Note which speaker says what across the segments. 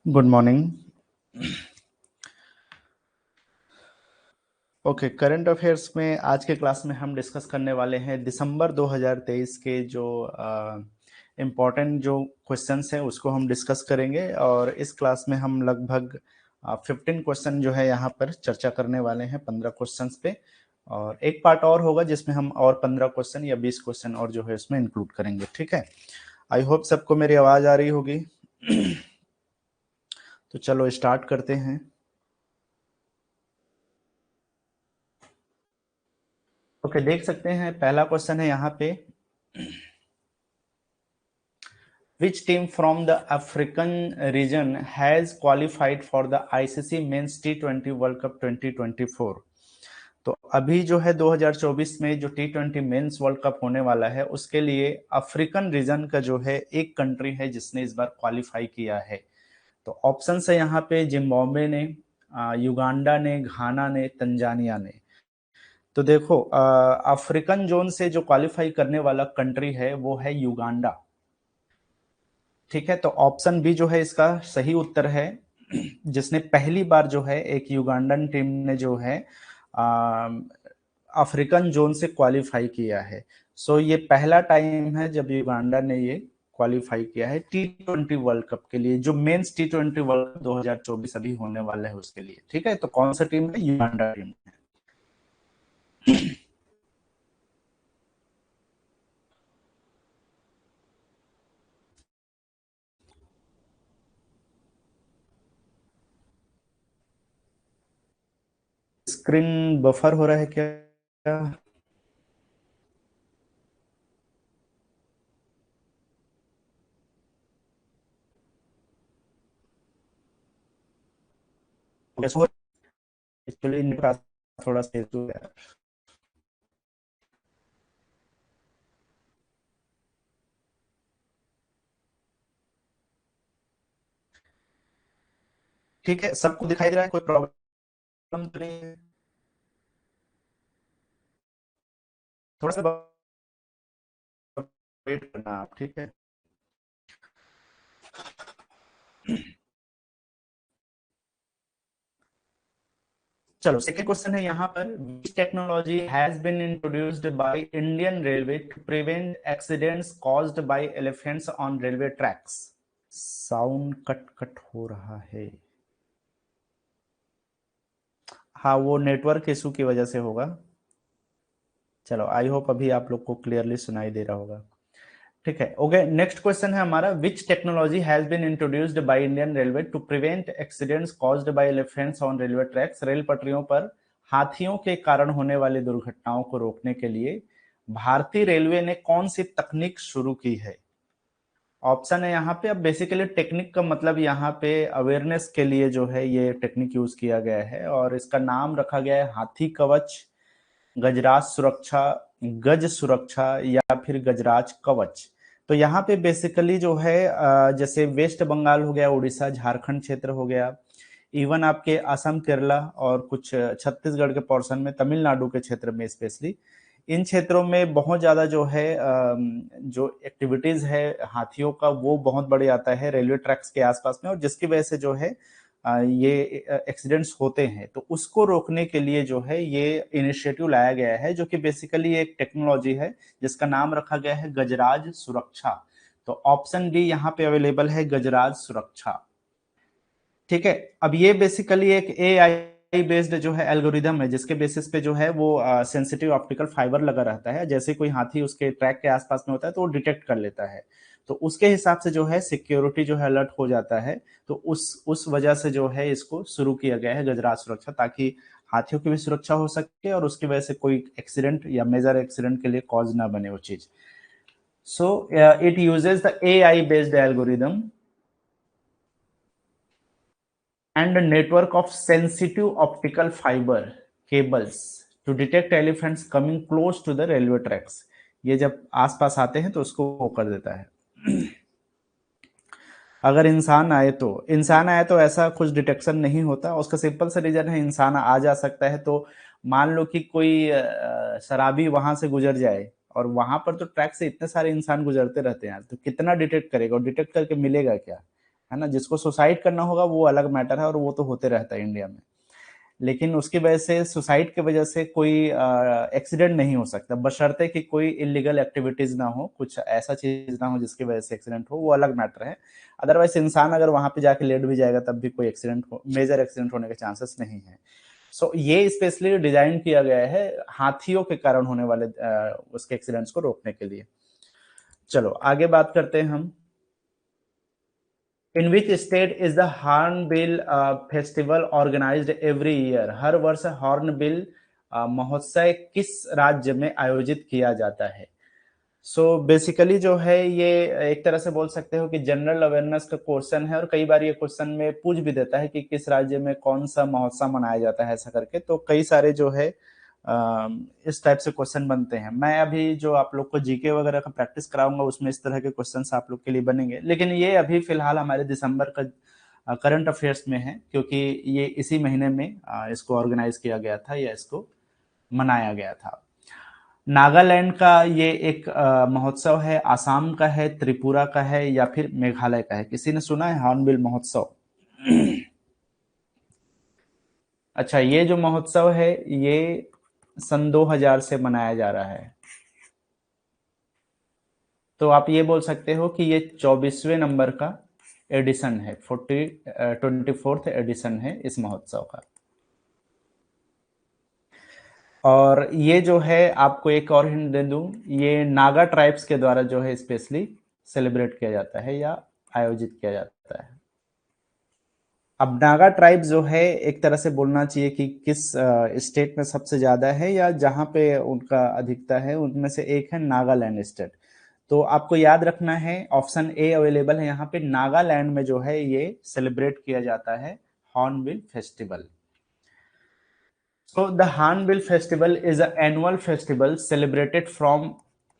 Speaker 1: Good morning. Okay, current affairs में आज के क्लास में हम डिस्कस करने वाले हैं दिसंबर 2023 के जो इम्पोर्टेंट जो क्वेश्चंस हैं उसको हम डिस्कस करेंगे। और इस क्लास में हम लगभग 15 क्वेश्चन जो है यहाँ पर चर्चा करने वाले हैं 15 क्वेश्चंस पे। और एक पार्ट और होगा जिसमें हम और 15 क्वेश्चन या 20 क्वेश्चन और जो है इसमें इंक्लूड करेंगे। ठीक है, आई होप सबको मेरी आवाज़ आ रही होगी। तो चलो स्टार्ट करते हैं। ओके, देख सकते हैं पहला क्वेश्चन है यहाँ पे, which team from the African region has qualified for the ICC Men's T20 World Cup 2024? तो अभी जो है 2024 में जो T20 मेंस वर्ल्ड कप होने वाला है उसके लिए अफ्रीकन रीजन का जो है एक कंट्री है जिसने इस बार क्वालिफाई किया है। तो ऑप्शन है यहाँ पे जिम्बाब्वे ने, युगांडा ने, घाना ने, तंजानिया ने। तो देखो, अफ्रीकन जोन से जो क्वालिफाई करने वाला कंट्री है वो है युगांडा। ठीक है, तो ऑप्शन बी जो है इसका सही उत्तर है, जिसने पहली बार जो है एक युगांडन टीम ने जो है अफ्रीकन जोन से क्वालिफाई किया है। सो ये पहला टाइम है जब युगांडा ने ये क्वालिफाई किया है T20 वर्ल्ड कप के लिए, जो मेंस T20 वर्ल्ड कप 2024 अभी होने वाला है उसके लिए। ठीक है, तो कौन सा टीम है? युगांडा टीम है। स्क्रीन बफर हो रहा है क्या? एक्चुअली थोड़ा सा इशू है। ठीक है, सबको दिखाई दे रहा है? कोई प्रॉब्लम तो नहीं है? थोड़ा सा वेट करना आप, ठीक है। चलो, सेकंड क्वेश्चन है यहाँ पर, which technology has been introduced by Indian Railway to prevent accidents caused by elephants on railway tracks? Sound cut cut हो रहा है। हाँ, वो नेटवर्क इशू की वजह से होगा। चलो, आई होप अभी आप लोग को क्लियरली सुनाई दे रहा होगा। ठीक है, ओके। नेक्स्ट क्वेश्चन है हमारा, which technology has been introduced by Indian railway to prevent accidents caused by elephants on railway tracks? Rail पटरियों पर हाथियों के कारण होने वाली दुर्घटनाओं को रोकने के लिए भारतीय रेलवे ने कौन सी तकनीक शुरू की है? ऑप्शन है यहाँ पे। अब बेसिकली टेक्निक का मतलब यहाँ पे अवेयरनेस के लिए जो है ये टेक्निक यूज किया गया है, और इसका नाम रखा गया है हाथी कवच, गजराज सुरक्षा, गज सुरक्षा, या फिर गजराज कवच। तो यहाँ पे बेसिकली जो है जैसे वेस्ट बंगाल हो गया, उड़ीसा, झारखंड क्षेत्र हो गया, इवन आपके असम, केरला और कुछ छत्तीसगढ़ के पोर्शन में, तमिलनाडु के क्षेत्र में स्पेशली, इन क्षेत्रों में बहुत ज्यादा जो है जो एक्टिविटीज है हाथियों का वो बहुत बढ़ जाता है रेलवे ट्रैक्स के आसपास में, और जिसकी वजह से जो है ये एक्सीडेंट्स होते हैं। तो उसको रोकने के लिए जो है ये इनिशिएटिव लाया गया है, जो कि बेसिकली एक टेक्नोलॉजी है जिसका नाम रखा गया है गजराज सुरक्षा। तो ऑप्शन बी यहाँ पे अवेलेबल है, गजराज सुरक्षा। ठीक है, अब ये बेसिकली एक एआई बेस्ड जो है एल्गोरिदम है, जिसके बेसिस पे जो है वो सेंसिटिव ऑप्टिकल फाइबर लगा रहता है। जैसे कोई हाथी उसके ट्रैक के आसपास में होता है तो वो डिटेक्ट कर लेता है। तो उसके हिसाब से जो है सिक्योरिटी जो है अलर्ट हो जाता है। तो उस वजह से जो है इसको शुरू किया गया है गजराज सुरक्षा, ताकि हाथियों की भी सुरक्षा हो सके और उसकी वजह से कोई एक्सीडेंट या मेजर एक्सीडेंट के लिए कॉज ना बने वो चीज। So it uses the AI based algorithm and a network of sensitive optical fiber cables to detect elephants coming close to the railway tracks। ये जब आसपास आते हैं तो उसको वो कर देता है। अगर इंसान आए तो ऐसा कुछ डिटेक्शन नहीं होता। उसका सिंपल सा रीजन है, इंसान आ जा सकता है तो मान लो कि कोई शराबी वहां से गुजर जाए, और वहां पर तो ट्रैक से इतने सारे इंसान गुजरते रहते हैं, तो कितना डिटेक्ट करेगा और डिटेक्ट करके मिलेगा क्या? है ना। जिसको सुसाइड करना होगा वो अलग मैटर है, और वो तो होते रहता है इंडिया में, लेकिन उसकी वजह से, सुसाइड की वजह से कोई एक्सीडेंट नहीं हो सकता, बशर्ते कि कोई इलीगल एक्टिविटीज ना हो, कुछ ऐसा चीज ना हो जिसकी वजह से एक्सीडेंट हो, वो अलग मैटर है। अदरवाइज इंसान अगर वहां पे जाके लेट भी जाएगा तब भी कोई एक्सीडेंट हो, मेजर एक्सीडेंट होने के चांसेस नहीं है। सो ये स्पेशली डिजाइन किया गया है हाथियों के कारण होने वाले उसके एक्सीडेंट्स को रोकने के लिए। चलो आगे बात करते हैं हम। In which state is the Hornbill festival organised every year? हर वर्ष हॉर्नबिल महोत्सव किस राज्य में आयोजित किया जाता है? सो बेसिकली जो है ये एक तरह से बोल सकते हो कि जनरल अवेयरनेस का क्वेश्चन है, और कई बार ये क्वेश्चन में पूछ भी देता है कि किस राज्य में कौन सा महोत्सव मनाया जाता है, ऐसा करके। तो कई सारे जो है इस टाइप से क्वेश्चन बनते हैं। मैं अभी जो आप लोग को जीके वगैरह का प्रैक्टिस कराऊंगा उसमें इस तरह के क्वेश्चंस आप लोग के लिए बनेंगे, लेकिन ये अभी फिलहाल हमारे दिसंबर का करंट अफेयर्स में है, क्योंकि ये इसी महीने में इसको ऑर्गेनाइज किया गया था या इसको मनाया गया था। नागालैंड का ये एक महोत्सव है, आसाम का है, त्रिपुरा का है, या फिर मेघालय का है? किसी ने सुना है हॉर्नबिल महोत्सव? अच्छा, ये जो महोत्सव है ये सन 2000 से मनाया जा रहा है। तो आप ये बोल सकते हो कि ये 24वें नंबर का एडिशन है, 24th एडिशन है इस महोत्सव का। और ये जो है, आपको एक और हिंट दे दूं, ये नागा ट्राइब्स के द्वारा जो है स्पेशली सेलिब्रेट किया जाता है या आयोजित किया जाता है। अब नागा ट्राइब जो है, एक तरह से बोलना चाहिए कि किस स्टेट में सबसे ज्यादा है या जहां पे उनका अधिकता है, उनमें से एक है नागालैंड स्टेट। तो आपको याद रखना है, ऑप्शन ए अवेलेबल है यहाँ पे। नागालैंड में जो है ये सेलिब्रेट किया जाता है hornbill festival. So the Hornbill Festival is an annual festival celebrated from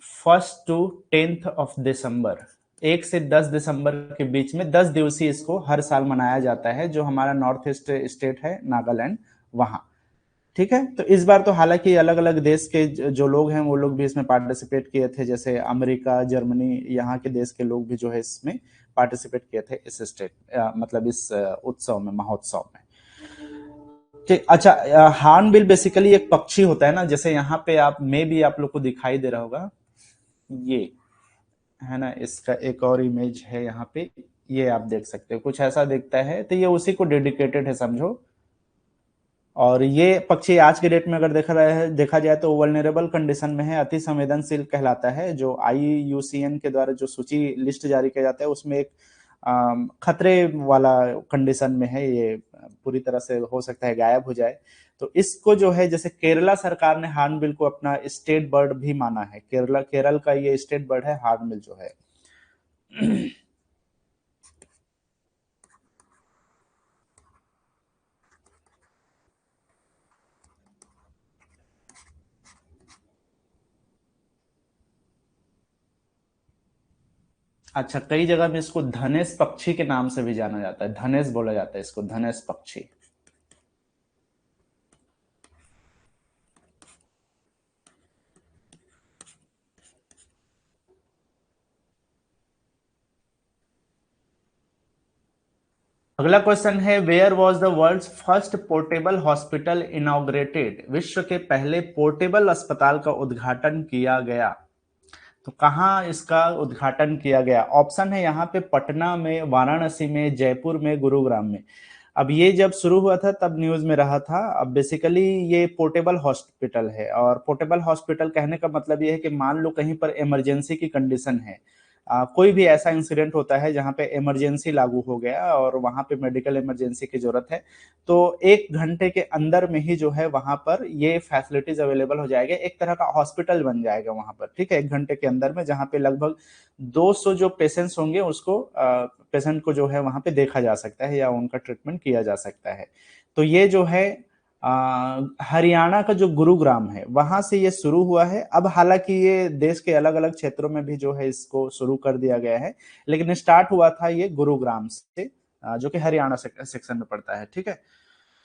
Speaker 1: 1st to 10th of December। 1 से 10 दिसंबर के बीच में 10 दिवसीय इसको हर साल मनाया जाता है, जो हमारा नॉर्थ ईस्ट स्टेट है नागालैंड, वहां। ठीक है, तो इस बार तो हालांकि अलग अलग देश के जो लोग हैं वो लोग भी इसमें पार्टिसिपेट किए थे, जैसे अमेरिका, जर्मनी, यहाँ के देश के लोग भी जो है इसमें पार्टिसिपेट किए थे, इस स्टेट मतलब इस उत्सव में, महोत्सव में। ठीक, अच्छा, हार्नबिल बेसिकली एक पक्षी होता है ना, जैसे यहाँ पे आप मे भी आप लोग को दिखाई दे रहा होगा, ये है ना, इसका एक और इमेज है यहाँ पे, ये आप देख सकते हो, कुछ ऐसा दिखता है, तो ये उसी को डेडिकेटेड है समझो। और ये पक्षी आज के डेट में अगर देखा जाए तो वल्नरेबल कंडीशन में है, अति संवेदनशील कहलाता है। जो IUCN के द्वारा जो सूची लिस्ट जारी किया जाता है उसमें एक खतरे वाला कंडीशन में है ये, पूरी तरह से हो सकता है गायब हो जाए। तो इसको जो है, जैसे केरला सरकार ने हार्नबिल को अपना स्टेट बर्ड भी माना है, केरल का ये स्टेट बर्ड है हार्नबिल जो है। अच्छा, कई जगह में इसको धनेश पक्षी के नाम से भी जाना जाता है, धनेश बोला जाता है इसको, धनेश पक्षी। अगला क्वेश्चन है, where was the world's first portable hospital inaugurated? विश्व के पहले पोर्टेबल अस्पताल का उद्घाटन किया गया, तो कहाँ इसका उद्घाटन किया गया? ऑप्शन है यहाँ पे पटना में, वाराणसी में, जयपुर में, गुरुग्राम में। अब ये जब शुरू हुआ था तब न्यूज में रहा था। अब बेसिकली ये पोर्टेबल हॉस्पिटल है, और पोर्टेबल हॉस्पिटल कहने का मतलब ये है कि मान लो कहीं पर इमरजेंसी की कंडीशन है, कोई भी ऐसा इंसिडेंट होता है जहां पे इमरजेंसी लागू हो गया और वहां पे मेडिकल इमरजेंसी की जरूरत है, तो 1 घंटे के अंदर में ही जो है वहां पर ये फैसिलिटीज अवेलेबल हो जाएगा, एक तरह का हॉस्पिटल बन जाएगा वहां पर। ठीक है, 1 घंटे के अंदर में, जहां पे लगभग 200 जो पेशेंट्स होंगे उसको पेशेंट को जो है वहां पे देखा जा सकता है या उनका ट्रीटमेंट किया जा सकता है। तो ये जो है हरियाणा का जो गुरुग्राम है वहां से ये शुरू हुआ है। अब हालांकि ये देश के अलग अलग क्षेत्रों में भी जो है इसको शुरू कर दिया गया है, लेकिन स्टार्ट हुआ था ये गुरुग्राम से, जो कि हरियाणा सेक्शन में पड़ता है। ठीक है,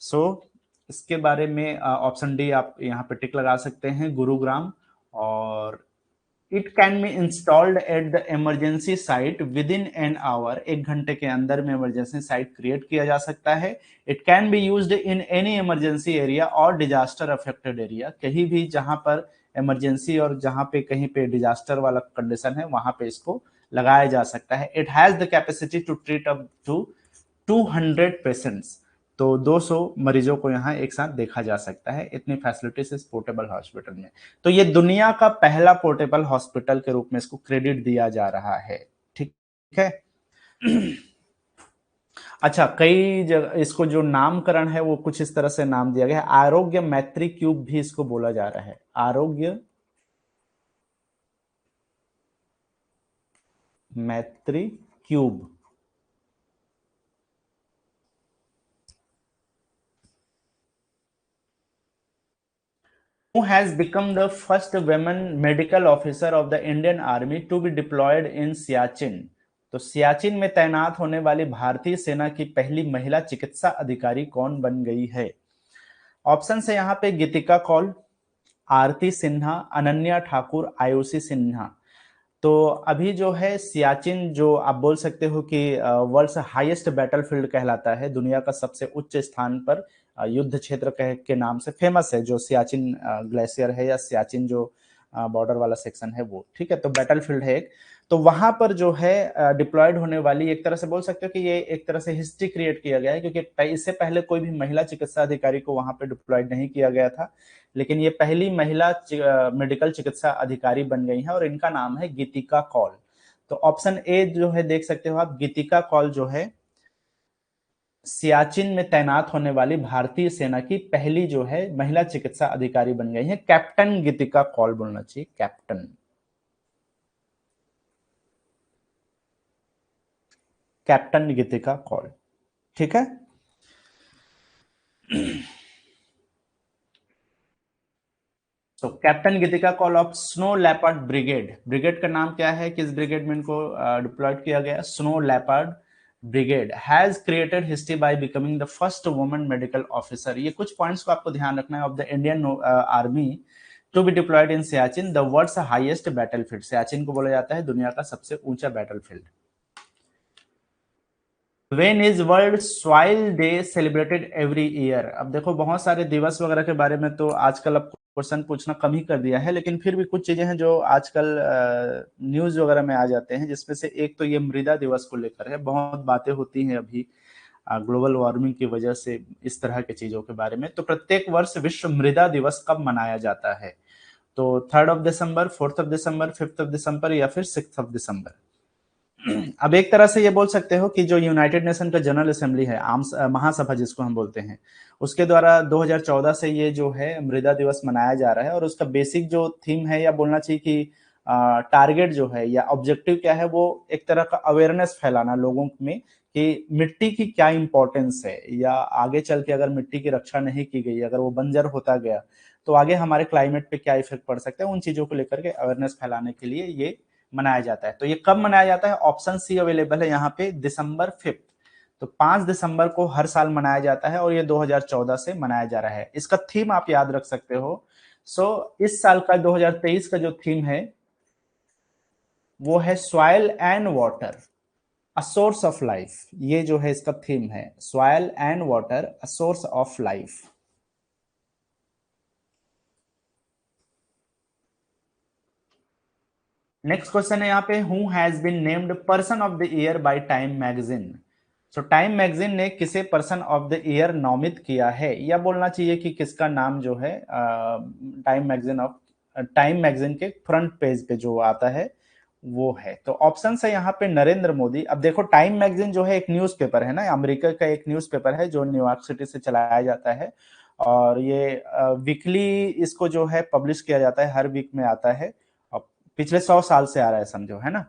Speaker 1: सो इसके बारे में ऑप्शन डी आप यहाँ पे टिक लगा सकते हैं, गुरुग्राम। और it can be installed at the emergency site with in an hour, 1 घंटे के अंदर में इमरजेंसी साइट क्रिएट किया जा सकता है। It can be used in any emergency area और डिजास्टर अफेक्टेड एरिया, कहीं भी जहां पर इमरजेंसी और जहां पे कहीं पे डिजास्टर वाला कंडीशन है वहां पे इसको लगाया जा सकता है। It has the capacity to treat up to 200 patients, तो 200 मरीजों को यहाँ एक साथ देखा जा सकता है, इतनी फैसिलिटीज इस पोर्टेबल हॉस्पिटल में। तो ये दुनिया का पहला पोर्टेबल हॉस्पिटल के रूप में इसको क्रेडिट दिया जा रहा है। ठीक है। अच्छा, कई जगह इसको जो नामकरण है वो कुछ इस तरह से नाम दिया गया है, आरोग्य मैत्री क्यूब भी इसको बोला जा रहा है, आरोग्य मैत्री cube. Who has become the first women medical officer of the Indian Army to be deployed in Siachen? तो सियाचिन में तैनात होने वाली भारतीय सेना की पहली महिला चिकित्सा अधिकारी कौन बन गई है? ऑप्शन है यहाँ पे गीतिका कौल, आरती सिन्हा, अनन्या ठाकुर, आयुषी सिन्हा। तो अभी जो है सियाचिन, जो आप बोल सकते हो कि वर्ल्ड्स हाईएस्ट बैटलफील्ड कहलाता है, दुनिया का सबसे उच्च स्थान पर युद्ध क्षेत्र के नाम से फेमस है, जो सियाचिन ग्लेशियर है या सियाचिन जो बॉर्डर वाला सेक्शन है वो। ठीक है, तो बैटलफील्ड है एक, तो वहां पर जो है डिप्लॉयड होने वाली, एक तरह से बोल सकते हो कि ये एक तरह से हिस्ट्री क्रिएट किया गया है, क्योंकि इससे पहले कोई भी महिला चिकित्सा अधिकारी को वहां पे डिप्लॉयड नहीं किया गया था, लेकिन ये पहली महिला मेडिकल चिकित्सा अधिकारी बन गई हैं और इनका नाम है गीतिका कौल। तो ऑप्शन ए जो है देख सकते हो आप, गीतिका कौल जो है सियाचिन में तैनात होने वाली भारतीय सेना की पहली जो है महिला चिकित्सा अधिकारी बन गई है। कैप्टन गीतिका कौल बोलना चाहिए, कैप्टन, कैप्टन गीतिका कौल। ठीक है। तो captain Geetika call of snow leopard brigade, brigade का नाम क्या है, किस ब्रिगेड में इनको डिप्लॉयड किया गया? Snow leopard brigade has created history by becoming the first woman medical officer. ये कुछ पॉइंट्स को आपको ध्यान रखना है। Of the Indian army to be deployed in Siachen, the world's highest battlefield, Siachen को बोला जाता है दुनिया का सबसे ऊंचा battlefield. When is world soil day celebrated every year? अब देखो बहुत सारे दिवस वगैरह के बारे में तो आजकल अब क्वेश्चन पूछना कम ही कर दिया है, लेकिन फिर भी कुछ चीजें हैं जो आजकल न्यूज वगैरह में आ जाते हैं, जिसमें से एक तो ये मृदा दिवस को लेकर है, बहुत बातें होती हैं अभी ग्लोबल वार्मिंग की वजह से इस तरह की चीजों के बारे में। तो प्रत्येक वर्ष विश्व मृदा दिवस कब मनाया जाता है? तो 3 दिसंबर, 4 दिसंबर, 5 दिसंबर या फिर 6 दिसंबर। अब एक तरह से ये बोल सकते हो कि जो यूनाइटेड नेशन का जनरल असेंबली है, आम महासभा जिसको हम बोलते हैं, उसके द्वारा 2014 से ये जो है मृदा दिवस मनाया जा रहा है, और उसका बेसिक जो थीम है, या बोलना चाहिए कि टारगेट जो है या ऑब्जेक्टिव क्या है, वो एक तरह का अवेयरनेस फैलाना लोगों में कि मिट्टी की क्या इंपॉर्टेंस है, या आगे चल के अगर मिट्टी की रक्षा नहीं की गई, अगर वो बंजर होता गया तो आगे हमारे क्लाइमेट पे क्या इफेक्ट पड़ सकता है, उन चीजों को लेकर के अवेयरनेस फैलाने के लिए ये मनाया जाता है। तो ये कब मनाया जाता है? ऑप्शन सी अवेलेबल है यहाँ पे, December 5। तो 5 दिसंबर को हर साल मनाया जाता है और ये 2014 से मनाया जा रहा है। इसका थीम आप याद रख सकते हो। इस साल का 2023 का जो थीम है वो है soil and water, a source of life. ये जो है इसका थीम है, soil and water, a source of life. Next question है यहाँ पे, who has been named person of the year by Time magazine? So Time magazine ने किसे पर्सन ऑफ द ईयर नामित किया है, या बोलना चाहिए कि किसका नाम जो है टाइम मैगजीन के फ्रंट पेज पे जो आता है वो है। तो ऑप्शन है यहाँ पे नरेंद्र मोदी। अब देखो टाइम मैगजीन जो है एक न्यूज़पेपर है ना, अमेरिका का एक न्यूज़पेपर है जो न्यूयॉर्क सिटी से चलाया जाता है, और ये वीकली इसको जो है पब्लिश किया जाता है, हर वीक में आता है, पिछले 100 साल से आ रहा है समझो, है ना।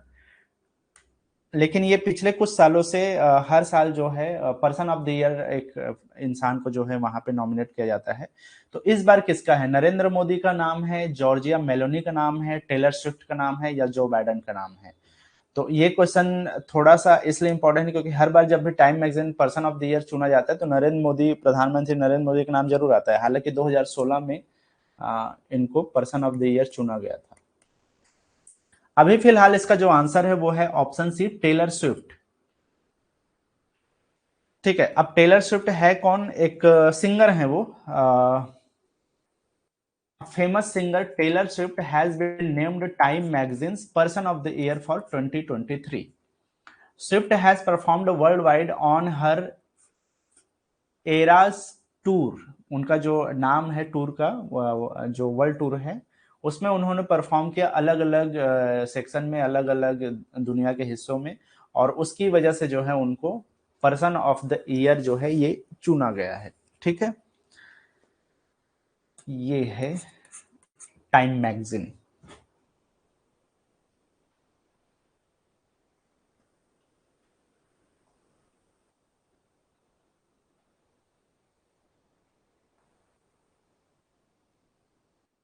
Speaker 1: लेकिन ये पिछले कुछ सालों से हर साल जो है पर्सन ऑफ द ईयर एक इंसान को जो है वहां पे नॉमिनेट किया जाता है। तो इस बार किसका है? नरेंद्र मोदी का नाम है, जॉर्जिया मेलोनी का नाम है, टेलर स्विफ्ट का नाम है, या जो बाइडन का नाम है? तो ये क्वेश्चन थोड़ा सा इसलिए इंपॉर्टेंट है क्योंकि हर बार जब भी time magazine person of the year चुना जाता है तो नरेंद्र मोदी, प्रधानमंत्री नरेंद्र मोदी का नाम जरूर आता है। हालांकि 2016 में इनको पर्सन ऑफ द ईयर चुना गया था। अभी फिलहाल इसका जो आंसर है वो है ऑप्शन सी, टेलर स्विफ्ट। ठीक है, अब टेलर स्विफ्ट है कौन? एक सिंगर है वो, famous singer Taylor Swift has been named Time Magazine's Person of the Year for 2023. Swift has performed worldwide on her Eras tour. उनका जो नाम है टूर का, जो वर्ल्ड टूर है, उसमें उन्होंने परफॉर्म किया अलग अलग सेक्शन में, अलग अलग दुनिया के हिस्सों में, और उसकी वजह से जो है उनको पर्सन ऑफ द ईयर जो है ये चुना गया है। ठीक है, ये है टाइम मैगजीन।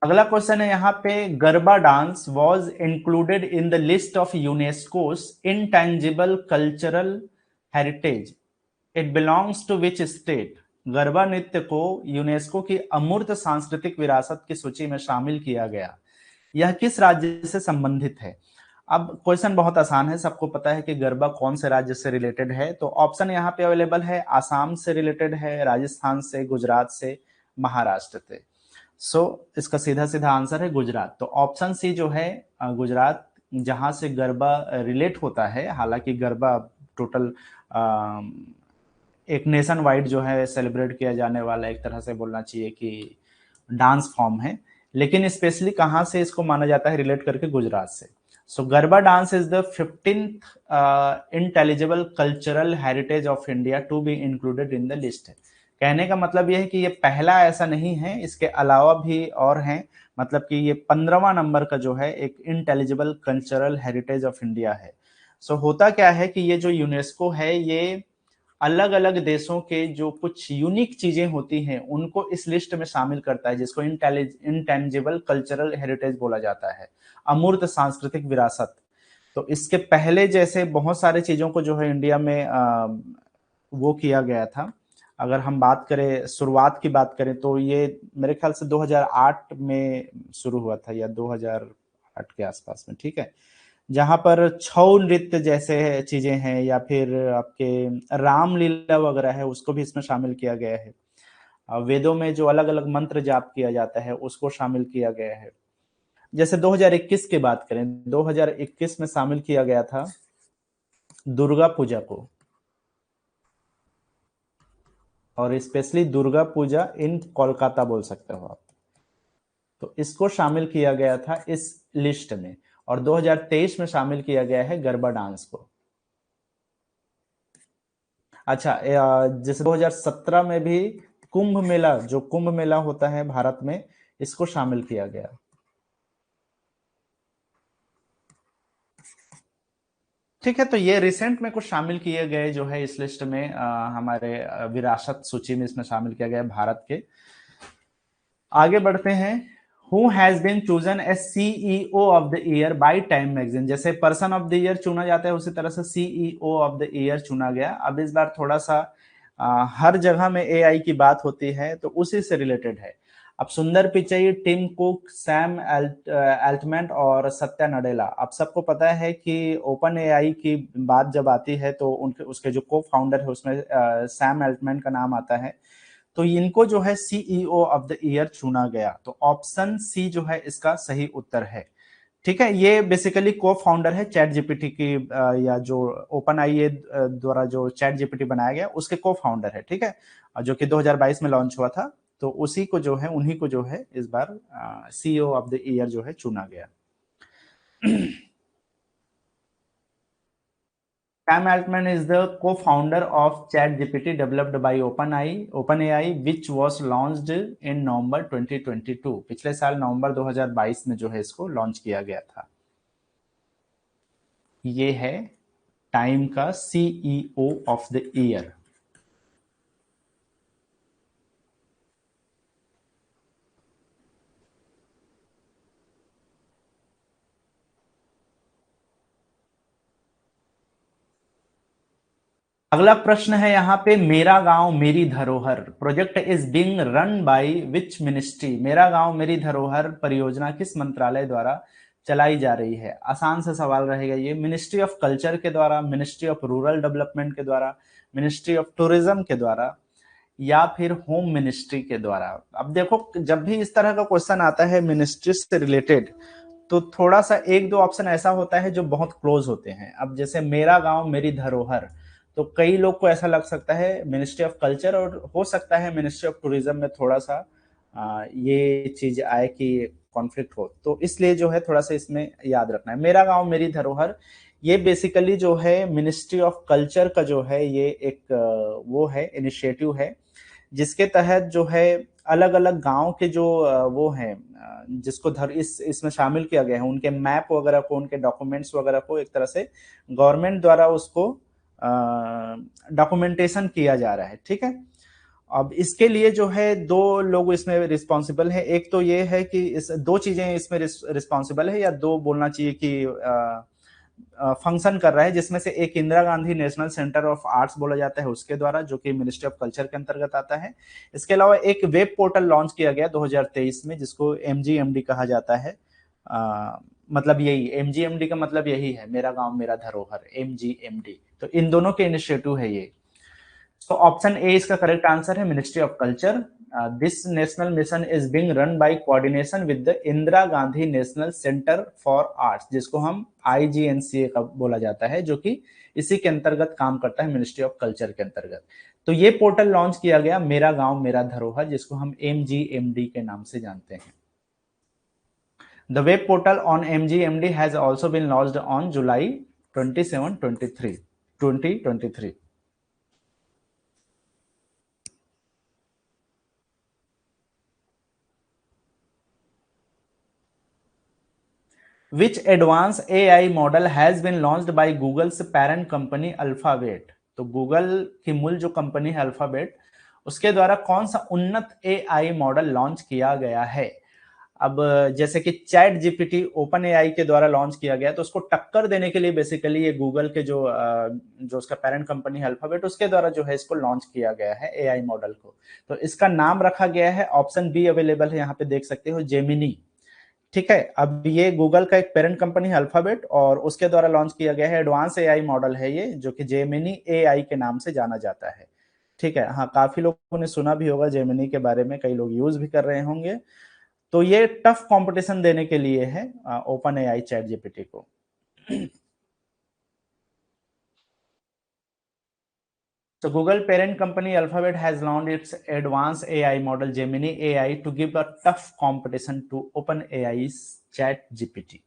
Speaker 1: अगला क्वेश्चन है यहाँ पे, Garba dance was included in the list of UNESCO's intangible cultural heritage, it belongs to which state? Garba नृत्य को यूनेस्को की अमूर्त सांस्कृतिक विरासत की सूची में शामिल किया गया, यह किस राज्य से संबंधित है? अब क्वेश्चन बहुत आसान है, सबको पता है कि गरबा कौन से राज्य से रिलेटेड है। तो ऑप्शन यहाँ पे अवेलेबल है, आसाम से रिलेटेड है, राजस्थान से, गुजरात से, महाराष्ट्र से। इसका सीधा सीधा आंसर है गुजरात। तो ऑप्शन सी जो है गुजरात, जहां से गरबा रिलेट होता है। हालांकि गरबा टोटल एक नेशन वाइड जो है सेलिब्रेट किया जाने वाला, एक तरह से बोलना चाहिए कि डांस फॉर्म है, लेकिन स्पेशली कहां से इसको माना जाता है रिलेट करके? गुजरात से। So garba dance is the 15th intelligible cultural heritage of India to be included in the list. कहने का मतलब यह है कि ये पहला ऐसा नहीं है, इसके अलावा भी और हैं। मतलब कि ये 15वां नंबर का जो है एक intelligible cultural heritage of India है। होता क्या है कि ये जो यूनेस्को है, ये अलग अलग देशों के जो कुछ यूनिक चीजें होती हैं उनको इस लिस्ट में शामिल करता है, जिसको इंटेंजिबल कल्चरल हेरिटेज बोला जाता है, अमूर्त सांस्कृतिक विरासत। तो इसके पहले जैसे बहुत सारे चीजों को जो है इंडिया में वो किया गया था। अगर हम बात करें, शुरुआत की बात करें, तो ये मेरे ख्याल से 2008 में शुरू हुआ था, या 2008 के आसपास में। ठीक है, जहां पर छऊ नृत्य जैसे चीजें हैं, या फिर आपके रामलीला वगैरह है, उसको भी इसमें शामिल किया गया है। वेदों में जो अलग अलग मंत्र जाप किया जाता है उसको शामिल किया गया है। जैसे 2021 की बात करें, 2021 में शामिल किया गया था दुर्गा पूजा को, और स्पेशली दुर्गा पूजा इन कोलकाता बोल सकते हो आप। तो इसको शामिल किया गया था इस लिस्ट में, और 2023 में शामिल किया गया है गरबा डांस को। अच्छा, जैसे 2017 में भी कुंभ मेला, जो कुंभ मेला होता है भारत में, इसको शामिल किया गया। ठीक है, तो ये रिसेंट में कुछ शामिल किए गए जो है इस लिस्ट में, हमारे विरासत सूची में इसमें शामिल किया गया भारत के। आगे बढ़ते हैं। Who has been chosen as CEO of the year by Time Magazine? जैसे पर्सन ऑफ द ईयर चुना जाता है, उसी तरह से CEO ऑफ द ईयर चुना गया। अब इस बार थोड़ा सा हर जगह में AI की बात होती है, तो उसी से रिलेटेड है। अब Sundar Pichai, Tim Cook, Sam Altman और सत्या नडेला। अब सबको पता है कि ओपन AI की बात जब आती है तो उनके उसके जो को फाउंडर है उसमें सैम एल्टमैन का नाम आता है। तो इनको जो है सीईओ ऑफ द ईयर चुना गया। तो ऑप्शन सी जो है इसका सही उत्तर है। ठीक है, ये बेसिकली को फाउंडर है चैट जीपीटी की, या जो ओपन आई द्वारा जो चैट जीपीटी बनाया गया उसके को फाउंडर है। ठीक है, जो कि 2022 में लॉन्च हुआ था। तो उसी को जो है, उन्हीं को जो है इस बार सीईओ ऑफ द ईयर जो है चुना गया। Sam Altman is the co-founder of ChatGPT developed by OpenAI, which was launched in November 2022। पिछले साल नवंबर 2022 में जो है इसको लॉन्च किया गया था। ये है टाइम का सीईओ ऑफ द ईयर। अगला प्रश्न है यहाँ पे, मेरा गांव मेरी धरोहर project is being run by which ministry? मेरा गांव मेरी धरोहर परियोजना किस मंत्रालय द्वारा चलाई जा रही है? आसान सा सवाल रहेगा ये। मिनिस्ट्री ऑफ कल्चर के द्वारा, मिनिस्ट्री ऑफ रूरल डेवलपमेंट के द्वारा, मिनिस्ट्री ऑफ टूरिज्म के द्वारा, या फिर होम मिनिस्ट्री के द्वारा? अब देखो, जब भी इस तरह का क्वेश्चन आता है मिनिस्ट्री से रिलेटेड, तो थोड़ा सा एक दो ऑप्शन ऐसा होता है जो बहुत क्लोज होते हैं। अब जैसे मेरा गांव मेरी धरोहर, तो कई लोग को ऐसा लग सकता है मिनिस्ट्री ऑफ कल्चर, और हो सकता है मिनिस्ट्री ऑफ टूरिज्म में थोड़ा सा ये चीज आए कि कॉन्फ्लिक्ट हो, तो इसलिए जो है थोड़ा सा इसमें याद रखना है। मेरा गांव मेरी धरोहर, ये बेसिकली जो है मिनिस्ट्री ऑफ कल्चर का जो है ये एक वो है, इनिशिएटिव है, जिसके तहत जो है अलग अलग गांव के जो वो हैं, जिसको इसमें शामिल किया गया है, उनके मैप वगैरह को, उनके डॉक्यूमेंट्स वगैरह को एक तरह से गवर्नमेंट द्वारा उसको डॉक्यूमेंटेशन किया जा रहा है। ठीक है, अब इसके लिए जो है दो लोग इसमें रिस्पॉन्सिबल है। एक तो ये है कि इस दो चीजें इसमें रिस्पॉन्सिबल है, या दो बोलना चाहिए कि फंक्शन कर रहा है, जिसमें से एक Indira Gandhi national centre of arts बोला जाता है उसके द्वारा, जो कि मिनिस्ट्री ऑफ कल्चर के अंतर्गत आता है। इसके अलावा एक वेब पोर्टल लॉन्च किया गया 2023 में, जिसको एमजीएमडी कहा जाता है। मतलब यही एमजीएमडी का मतलब यही है, मेरा गांव मेरा धरोहर, एमजीएमडी। तो इन दोनों के इनिशिएटिव है ये। तो ऑप्शन ए इसका करेक्ट आंसर है, ministry of culture. This national mission is being run by coordination with the Indira Gandhi national centre for arts, जिसको हम आईजीएनसीए का बोला जाता है, जो कि इसी के अंतर्गत काम करता है, मिनिस्ट्री ऑफ कल्चर के अंतर्गत। तो ये पोर्टल लॉन्च किया गया, मेरा गांव मेरा धरोहर, जिसको हम एमजीएमडी के नाम से जानते हैं। The web portal on MGMD has also been launched on July 27, 23, 2023. Which advanced AI model has been launched by Google's parent company Alphabet? तो गूगल की मूल जो कंपनी है अल्फाबेट, उसके द्वारा कौन सा उन्नत एआई मॉडल लॉन्च किया गया है? अब जैसे कि चैट जीपीटी ओपन एआई के द्वारा लॉन्च किया गया, तो उसको टक्कर देने के लिए बेसिकली ये गूगल के जो उसका पेरेंट कंपनी है अल्फाबेट, उसके द्वारा जो है इसको लॉन्च किया गया है एआई मॉडल को। तो इसका नाम रखा गया है, ऑप्शन बी अवेलेबल है यहाँ पे, देख सकते हो, जेमिनी। ठीक है, अब ये गूगल का एक पेरेंट कंपनी है अल्फाबेट, और उसके द्वारा लॉन्च किया गया है, एडवांस एआई मॉडल है ये, जो कि जेमिनी एआई के नाम से जाना जाता है। ठीक है, हाँ, काफी लोगों ने सुना भी होगा जेमिनी के बारे में, कई लोग यूज भी कर रहे होंगे। तो ये टफ कंपटीशन देने के लिए है ओपन एआई चैट जीपीटी को। So Google parent company Alphabet has launched its advanced AI model Gemini AI to give a tough competition to OpenAI's ChatGPT.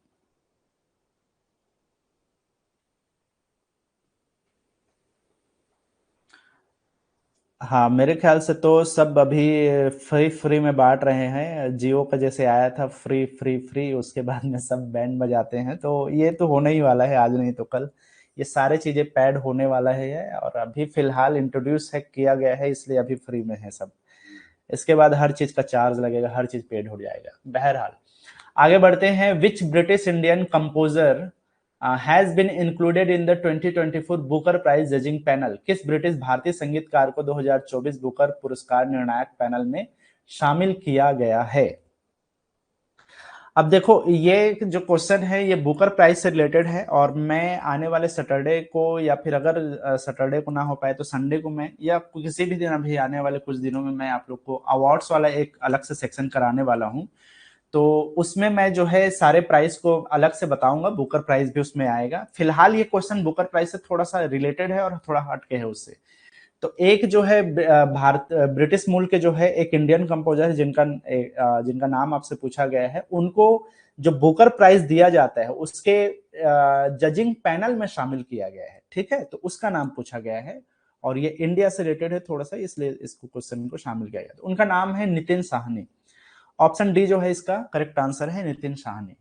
Speaker 1: हाँ, मेरे ख्याल से तो सब अभी फ्री फ्री में बांट रहे हैं। जियो का जैसे आया था फ्री फ्री फ्री, उसके बाद में सब बैंड बजाते हैं, तो ये तो होने ही वाला है, आज नहीं तो कल ये सारे चीजें पैड होने वाला है। और अभी फिलहाल इंट्रोड्यूस है किया गया है, इसलिए अभी फ्री में है सब। इसके बाद हर चीज का चार्ज लगेगा, हर चीज पेड हो जाएगा। बहरहाल आगे बढ़ते हैं। Which British Indian composer has been included in the 2024 Booker Prize judging panel? किस ब्रिटिश भारतीय संगीतकार को 2024 बुकर पुरस्कार निर्णायक पैनल में शामिल किया गया है? अब देखो, ये जो क्वेश्चन है ये बुकर प्राइज से रिलेटेड है, और मैं आने वाले सैटरडे को, या फिर अगर सैटरडे को ना हो पाए तो संडे को मैं, या किसी भी दिन अभी आने वाले कुछ दिनों में, मैं आप लोग को अवार्ड्स वाला एक अलग से सेक्शन कराने वाला हूं। तो उसमें मैं जो है सारे प्राइस को अलग से बताऊंगा, बुकर प्राइस भी उसमें आएगा। फिलहाल ये क्वेश्चन बुकर प्राइस से थोड़ा सा रिलेटेड है और थोड़ा हटके है उससे। तो एक जो है भारत ब्रिटिश मूल के जो है एक इंडियन कंपोजर है, जिनका नाम आपसे पूछा गया है, उनको जो बुकर प्राइज दिया जाता है उसके जजिंग पैनल में शामिल किया गया है। ठीक है, तो उसका नाम पूछा गया है, और ये इंडिया से रिलेटेड है थोड़ा सा, इसलिए इसको क्वेश्चन को शामिल किया गया। तो उनका नाम है नितिन साहनी। ऑप्शन डी जो है इसका करेक्ट आंसर है, नितिन साहनी।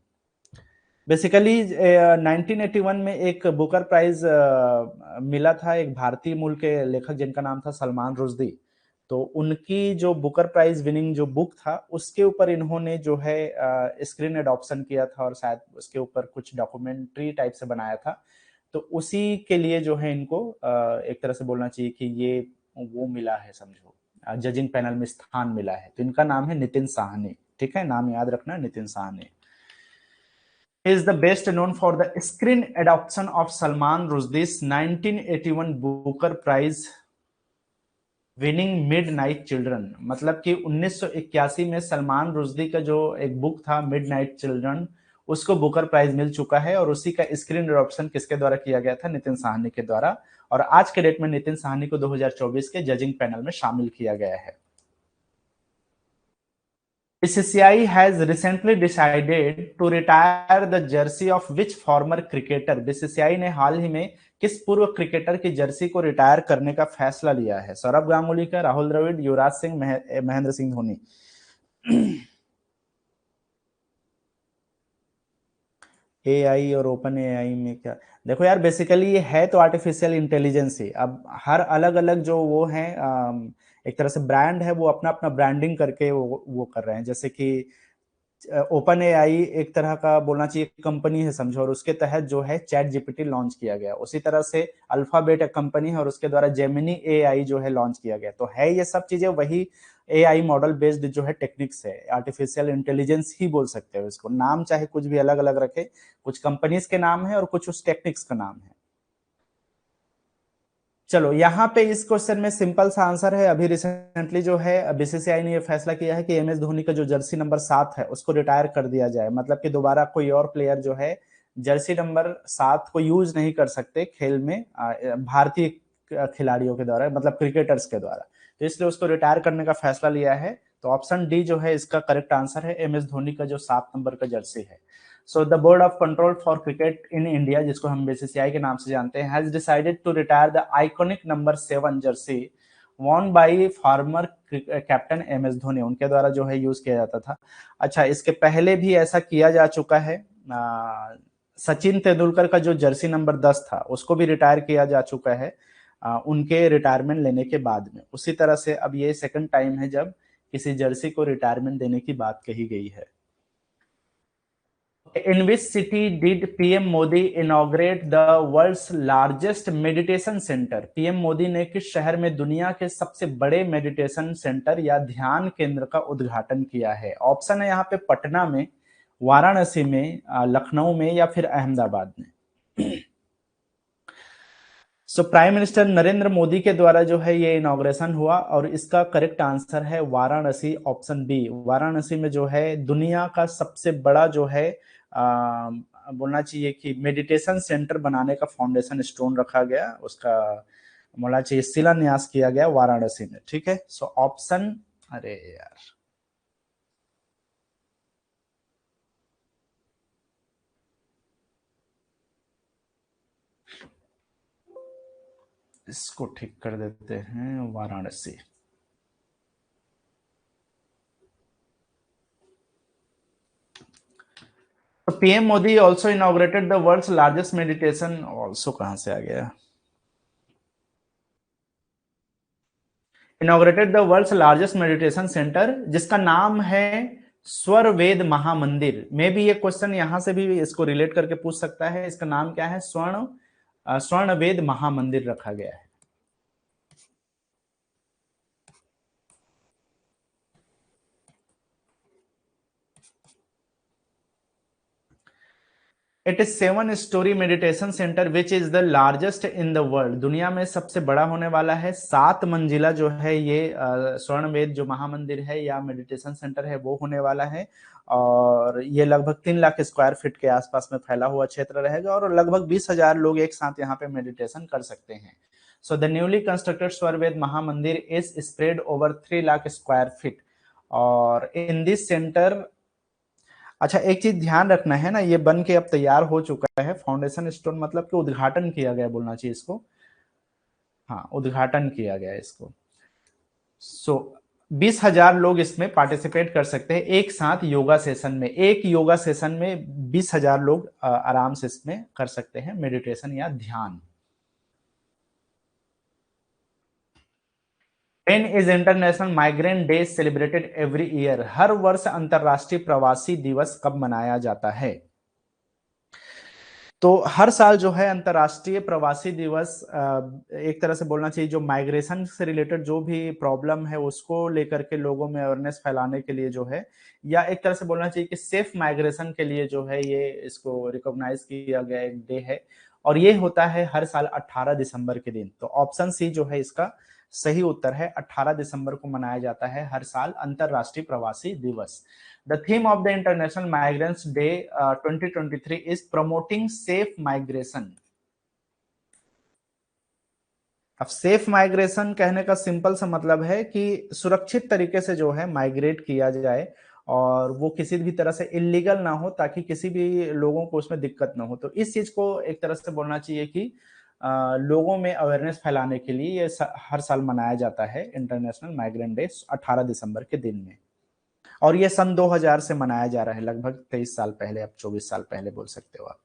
Speaker 1: बेसिकली 1981 में एक बुकर प्राइज मिला था एक भारतीय मूल के लेखक, जिनका नाम था सलमान रुश्दी। तो उनकी जो बुकर प्राइज विनिंग जो बुक था, उसके ऊपर इन्होंने जो है स्क्रीन एडॉप्शन किया था, और शायद उसके ऊपर कुछ डॉक्यूमेंट्री टाइप से बनाया था। तो उसी के लिए जो है इनको एक तरह से बोलना चाहिए कि ये वो मिला है, समझो, जजिंग पैनल में स्थान मिला है। तो इनका नाम है नितिन साहनी। ठीक है, नाम याद रखना, Nitin Sahni. is the best known for the screen adaptation of Salman Rushdie's 1981 Booker Prize winning midnight children. मतलब कि 1981 में सलमान रुश्दी का जो एक बुक था मिडनाइट चिल्ड्रन, उसको बुकर प्राइज मिल चुका है और उसी का स्क्रीन एडॉप्शन किसके द्वारा किया गया था? नितिन साहनी के द्वारा। और आज के डेट में नितिन साहनी को 2024 के जजिंग पैनल में शामिल किया गया है। BCCI has recently decided to retire the jersey of which former cricketer? BCCI ने हाल ही में किस पूर्व क्रिकेटर की जर्सी को रिटायर करने का फैसला लिया है? सौरभ गांगुली का, राहुल द्रविड़, युवराज सिंह, महेंद्र सिंह धोनी। AI और ओपन AI में क्या? देखो यार, बेसिकली ये है तो आर्टिफिशियल इंटेलिजेंस ही। अब हर अलग अलग जो वो है एक तरह से ब्रांड है, वो अपना अपना ब्रांडिंग करके वो कर रहे हैं। जैसे कि ओपन AI एक तरह का बोलना चाहिए कंपनी है समझो, और उसके तहत जो है चैट जीपीटी लॉन्च किया गया। उसी तरह से अल्फाबेट एक कंपनी है और उसके द्वारा जेमिनी AI जो है लॉन्च किया गया। तो है ये सब चीजें वही AI मॉडल बेस्ड जो है टेक्निक्स है, आर्टिफिशियल इंटेलिजेंस ही बोल सकते हो इसको। नाम चाहे कुछ भी अलग अलग रखे, कुछ कंपनीज के नाम है और कुछ उस टेक्निक्स का नाम है। चलो यहाँ पे इस क्वेश्चन में सिंपल सा आंसर है। अभी रिसेंटली जो है बीसीसीआई ने ये फैसला किया है कि MS धोनी का जो जर्सी नंबर 7 है उसको रिटायर कर दिया जाए। मतलब कि दोबारा कोई और प्लेयर जो है जर्सी नंबर 7 को यूज नहीं कर सकते खेल में भारतीय खिलाड़ियों के द्वारा, मतलब क्रिकेटर्स के द्वारा। तो इसलिए उसको रिटायर करने का फैसला लिया है। तो ऑप्शन डी जो है इसका करेक्ट आंसर है, MS धोनी का जो 7 नंबर का जर्सी है। So the Board of Control for Cricket in India, जिसको हम BCCI के नाम से जानते हैं, has decided to retire the iconic number 7 jersey worn by former captain MS Dhoni. उनके द्वारा जो है यूज किया जाता था। अच्छा, इसके पहले भी ऐसा किया जा चुका है। सचिन तेंदुलकर का जो जर्सी नंबर 10 था उसको भी रिटायर किया जा चुका है उनके रिटायरमेंट लेने के बाद में। उसी तरह से अब ये सेकंड टाइम है जब किसी जर्सी को रिटायरमेंट देने की बात कही गई है। In which city did PM Modi inaugurate the world's largest meditation center? PM Modi ने किस शहर में दुनिया के सबसे बड़े मेडिटेशन सेंटर या ध्यान केंद्र का उद्घाटन किया है? ऑप्शन है यहाँ पे पटना में, वाराणसी में, लखनऊ में या फिर अहमदाबाद में। So prime minister Narendra Modi के द्वारा जो है ये इनॉग्रेशन हुआ और इसका करेक्ट आंसर है वाराणसी, ऑप्शन बी। वाराणसी में जो है दुनिया का सबसे बड़ा जो है बोलना चाहिए कि मेडिटेशन सेंटर बनाने का फाउंडेशन स्टोन रखा गया, उसका बोलना चाहिए शिलान्यास किया गया वाराणसी में। ठीक है, सो ऑप्शन, अरे यार इसको ठीक कर देते हैं, वाराणसी। तो PM Modi also inaugurated the world's largest meditation, also कहां से आ गया? Inaugurated the world's largest meditation centre जिसका नाम है स्वर वेद महामंदिर। मे भी ये क्वेश्चन यहां से भी इसको रिलेट करके पूछ सकता है। इसका नाम क्या है? स्वर्ण वेद महामंदिर रखा गया है। It is 7 story meditation centre which is the largest in the world. दुनिया में सबसे बड़ा होने वाला है। 7 मंजिला जो है ये स्वर्ण वेद जो महामंदिर है या मेडिटेशन सेंटर है वो होने वाला है। और ये लगभग 3 लाख स्क्वायर फीट के आसपास में फैला हुआ क्षेत्र रहेगा और लगभग 20,000 लोग एक साथ यहाँ पे मेडिटेशन कर सकते हैं। So the newly constructed Swarved Mahamandir is spread over 3 lakh square feet और इन दिस सेंटर। अच्छा, एक चीज ध्यान रखना है ना, ये बन के अब तैयार हो चुका है। फाउंडेशन स्टोन मतलब कि उद्घाटन किया गया बोलना चाहिए इसको। हाँ, उद्घाटन किया गया इसको। सो 20,000 लोग इसमें पार्टिसिपेट कर सकते हैं एक साथ योगा सेशन में। एक योगा सेशन में 20,000 लोग आराम से इसमें कर सकते हैं मेडिटेशन या ध्यान। When is international migrant day celebrated every year? हर वर्ष अंतरराष्ट्रीय प्रवासी दिवस कब मनाया जाता है? तो हर साल जो है अंतर्राष्ट्रीय प्रवासी दिवस, एक तरह से बोलना चाहिए जो माइग्रेशन से रिलेटेड जो भी प्रॉब्लम है उसको लेकर के लोगों में अवेयरनेस फैलाने के लिए जो है, या एक तरह से बोलना चाहिए कि सेफ माइग्रेशन के लिए जो है ये इसको रिकॉग्नाइज किया गया एक डे है। और ये होता है हर साल 18 दिसंबर के दिन। तो ऑप्शन सी जो है इसका सही उत्तर है, 18 दिसंबर को मनाया जाता है हर साल अंतर्राष्ट्रीय प्रवासी दिवस। The theme of the International Migrants Day 2023 is promoting safe migration. अब सेफ माइग्रेशन कहने का सिंपल सा मतलब है कि सुरक्षित तरीके से जो है माइग्रेट किया जाए और वो किसी भी तरह से इलीगल ना हो, ताकि किसी भी लोगों को उसमें दिक्कत ना हो। तो इस चीज को एक तरह से बोलना चाहिए कि लोगों में अवेयरनेस फैलाने के लिए ये हर साल मनाया जाता है इंटरनेशनल माइग्रेंट डे 18 दिसंबर के दिन में। और ये सन 2000 से मनाया जा रहा है, लगभग 23 साल पहले, अब 24 साल पहले बोल सकते हो आप।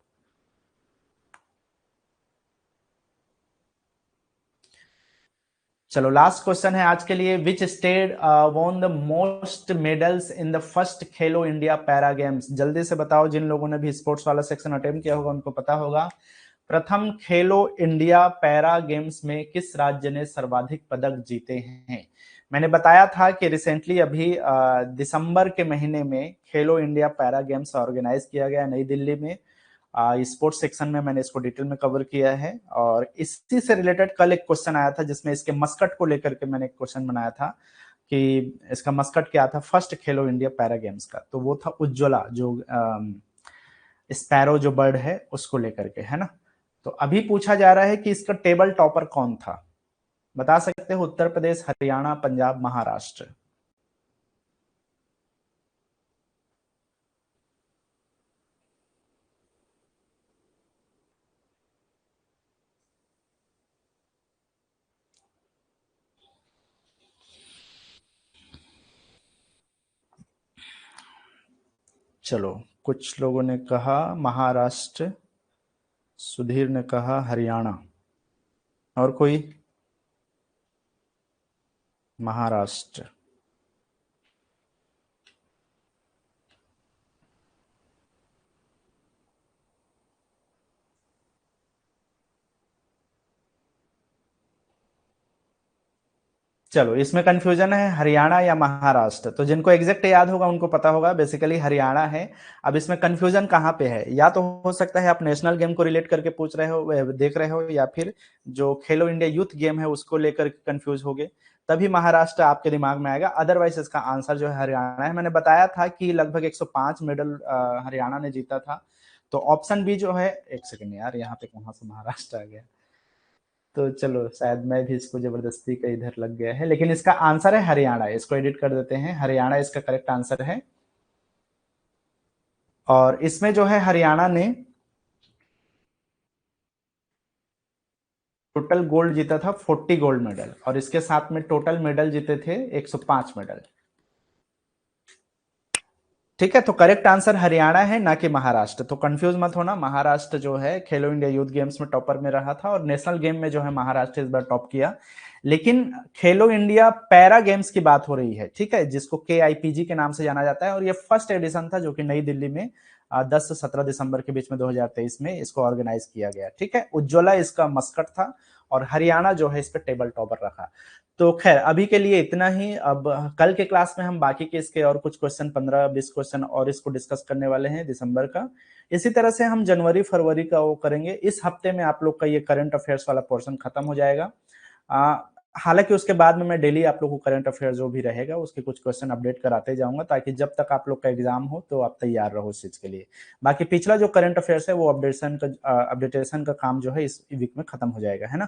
Speaker 1: चलो लास्ट क्वेश्चन है आज के लिए। Which state won the most medals in the first Khelo India para games? जल्दी से बताओ, जिन लोगों ने भी स्पोर्ट्स वाला सेक्शन अटेम्प्ट किया होगा उनको पता होगा। प्रथम खेलो इंडिया पैरा गेम्स में किस राज्य ने सर्वाधिक पदक जीते हैं? मैंने बताया था कि रिसेंटली अभी दिसंबर के महीने में खेलो इंडिया पैरा गेम्स ऑर्गेनाइज किया गया नई दिल्ली में। स्पोर्ट्स सेक्शन में मैंने इसको डिटेल में कवर किया है। और इसी से रिलेटेड कल एक क्वेश्चन आया था जिसमें इसके मस्कट को लेकर के मैंने एक क्वेश्चन बनाया था कि इसका मस्कट क्या था फर्स्ट खेलो इंडिया पैरा गेम्स का। तो वो था उज्ज्वला, जो स्पैरो जो बर्ड है उसको लेकर के, है ना। तो अभी पूछा जा रहा है कि इसका टेबल टॉपर कौन था? बता सकते हो उत्तर प्रदेश, हरियाणा, पंजाब, महाराष्ट्र। चलो, कुछ लोगों ने कहा महाराष्ट्र, सुधीर ने कहा हरियाणा, और कोई? महाराष्ट्र। चलो, इसमें कंफ्यूजन है हरियाणा या महाराष्ट्र। तो जिनको एग्जैक्ट याद होगा उनको पता होगा, बेसिकली हरियाणा है। अब इसमें कंफ्यूजन कहाँ पे है? या तो हो सकता है आप नेशनल गेम को रिलेट करके पूछ रहे हो, देख रहे हो, या फिर जो खेलो इंडिया यूथ गेम है उसको लेकर कंफ्यूज हो गए, तभी महाराष्ट्र आपके दिमाग में आएगा। अदरवाइज इसका आंसर जो है हरियाणा है। मैंने बताया था कि लगभग 105 मेडल हरियाणा ने जीता था। तो ऑप्शन बी जो है, एक सेकेंड यार, यहाँ पे कहाँ से महाराष्ट्र आ गया? तो चलो, शायद मैं भी इसको जबरदस्ती का इधर लग गया है, लेकिन इसका आंसर है हरियाणा। इसको एडिट कर देते हैं, हरियाणा इसका करेक्ट आंसर है। और इसमें जो है हरियाणा ने टोटल गोल्ड जीता था 40 गोल्ड मेडल, और इसके साथ में टोटल मेडल जीते थे 105 मेडल। ठीक है, तो करेक्ट आंसर हरियाणा है, ना कि महाराष्ट्र। तो कंफ्यूज मत होना, महाराष्ट्र जो है खेलो इंडिया यूथ गेम्स में टॉपर में रहा था, और नेशनल गेम में जो है महाराष्ट्र इस बार टॉप किया। लेकिन खेलो इंडिया पैरा गेम्स की बात हो रही है, ठीक है, जिसको KIPG के नाम से जाना जाता है। और ये फर्स्ट एडिशन था जो कि नई दिल्ली में 10 से 17 दिसंबर के बीच में 2023 में इसको ऑर्गेनाइज किया गया। ठीक है, उज्ज्वला इसका मस्कट था, और हरियाणा जो है इस पर टेबल टॉपर रखा। तो खैर अभी के लिए इतना ही। अब कल के क्लास में हम बाकी के इसके और कुछ क्वेश्चन, 15-20 क्वेश्चन और इसको डिस्कस करने वाले हैं दिसंबर का। इसी तरह से हम जनवरी फरवरी का वो करेंगे। इस हफ्ते में आप लोग का ये करंट अफेयर्स वाला पोर्शन खत्म हो जाएगा। हालांकि उसके बाद में मैं डेली आप लोग को करंट अफेयर जो भी रहेगा उसके कुछ क्वेश्चन अपडेट कराते जाऊंगा, ताकि जब तक आप लोग का एग्जाम हो तो आप तैयार रहो इस चीज के लिए। बाकी पिछला जो करंट अफेयर्स है वो अपडेटेशन का काम जो है इस वीक में खत्म हो जाएगा, है ना।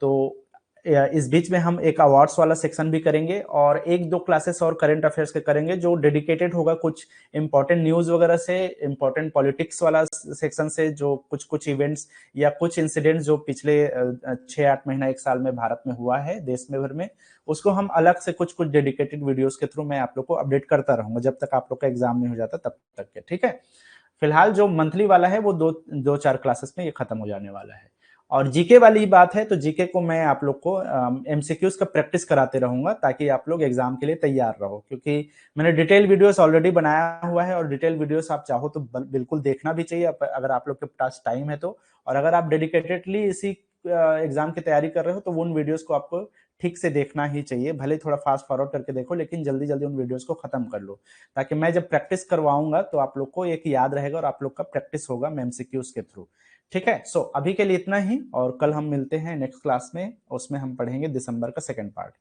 Speaker 1: तो इस बीच में हम एक अवार्ड्स वाला सेक्शन भी करेंगे, और एक दो क्लासेस और करंट अफेयर्स के करेंगे जो डेडिकेटेड होगा कुछ इंपॉर्टेंट न्यूज वगैरह से, इंपॉर्टेंट पॉलिटिक्स वाला सेक्शन से, जो कुछ कुछ इवेंट्स या कुछ इंसिडेंट्स जो पिछले 6-8 महीना 1 साल में भारत में हुआ है, देश में भर में, उसको हम अलग से कुछ कुछ डेडिकेटेड वीडियोस के थ्रू मैं आप लोग को अपडेट करता रहूंगा जब तक आप लोग का एग्जाम नहीं हो जाता तब तक के। ठीक है, फिलहाल जो मंथली वाला है वो दो 4 क्लासेस में ये खत्म हो जाने वाला है। और जीके वाली बात है तो जीके को मैं आप लोग को एमसीक्यूज का प्रैक्टिस कराते रहूंगा ताकि आप लोग एग्जाम के लिए तैयार रहो, क्योंकि मैंने डिटेल वीडियोस ऑलरेडी बनाया हुआ है और डिटेल वीडियोस आप चाहो तो बिल्कुल देखना भी चाहिए अगर आप लोग के पास टाइम है तो। और अगर आप डेडिकेटेडली इसी एग्जाम की तैयारी कर रहे हो तो उन वीडियोस को आपको ठीक से देखना ही चाहिए, भले थोड़ा फास्ट फॉरवर्ड करके देखो लेकिन जल्दी जल्दी उन वीडियोस को खत्म कर लो, ताकि मैं जब प्रैक्टिस करवाऊंगा तो आप लोग को एक याद रहेगा और आप लोग का प्रैक्टिस होगा एमसीक्यूज के थ्रू। ठीक है, सो अभी के लिए इतना ही, और कल हम मिलते हैं नेक्स्ट क्लास में, उसमें हम पढ़ेंगे दिसंबर का सेकंड पार्ट।